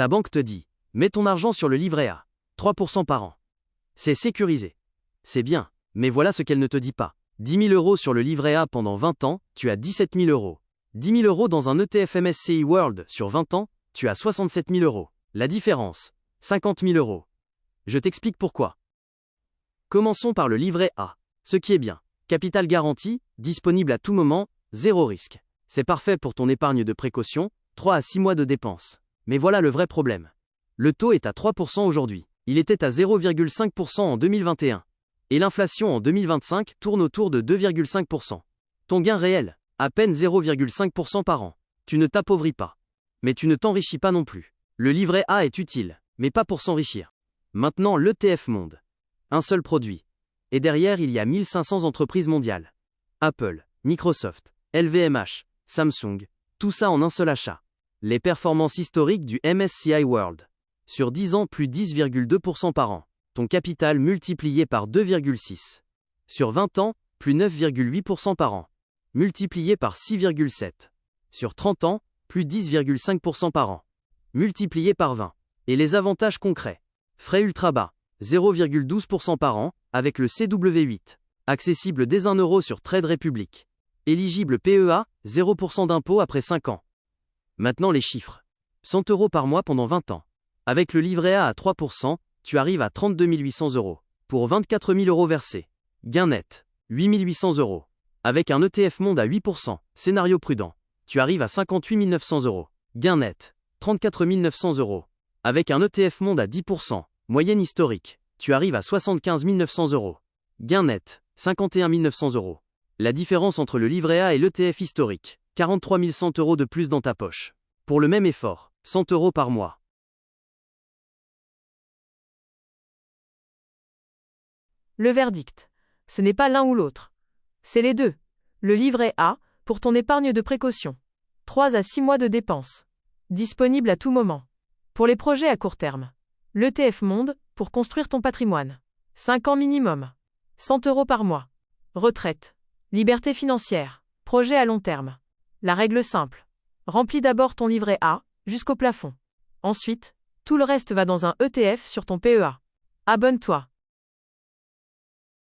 Ta banque te dit, mets ton argent sur le livret A, 3% par an. C'est sécurisé. C'est bien, mais voilà ce qu'elle ne te dit pas. 10 000 € sur le livret A pendant 20 ans, tu as 17 000 €. 10 000 € dans un ETF MSCI World sur 20 ans, tu as 67 000 €. La différence, 50 000 €. Je t'explique pourquoi. Commençons par le livret A. Ce qui est bien. Capital garanti, disponible à tout moment, zéro risque. C'est parfait pour ton épargne de précaution, 3 à 6 mois de dépenses. Mais voilà le vrai problème. Le taux est à 3% aujourd'hui. Il était à 0,5% en 2021. Et l'inflation en 2025 tourne autour de 2,5%. Ton gain réel, à peine 0,5% par an. Tu ne t'appauvris pas. Mais tu ne t'enrichis pas non plus. Le livret A est utile, mais pas pour s'enrichir. Maintenant l'ETF Monde. Un seul produit. Et derrière il y a 1500 entreprises mondiales. Apple, Microsoft, LVMH, Samsung, tout ça en un seul achat. Les performances historiques du MSCI World. Sur 10 ans plus 10,2% par an. Ton capital multiplié par 2,6. Sur 20 ans, plus 9,8% par an. Multiplié par 6,7. Sur 30 ans, plus 10,5% par an. Multiplié par 20. Et les avantages concrets. Frais ultra bas, 0,12% par an, avec le CW8. Accessible dès 1 € sur Trade Republic. Éligible PEA, 0% d'impôt après 5 ans. Maintenant les chiffres. 100 € par mois pendant 20 ans. Avec le livret A à 3%, tu arrives à 32 800 €. Pour 24 000 € versés. Gain net, 8 800 €. Avec un ETF Monde à 8%, scénario prudent, tu arrives à 58 900 €. Gain net, 34 900 €. Avec un ETF Monde à 10%, moyenne historique, tu arrives à 75 900 €. Gain net, 51 900 €. La différence entre le livret A et l'ETF historique, 43 100 € de plus dans ta poche. Pour le même effort, 100 € par mois. Le verdict. Ce n'est pas l'un ou l'autre. C'est les deux. Le livret A, pour ton épargne de précaution. 3 à 6 mois de dépenses. Disponible à tout moment. Pour les projets à court terme. L'ETF Monde, pour construire ton patrimoine. 5 ans minimum. 100 € par mois. Retraite. Liberté financière. Projet à long terme. La règle simple. Remplis d'abord ton livret A, jusqu'au plafond. Ensuite, tout le reste va dans un ETF sur ton PEA. Abonne-toi.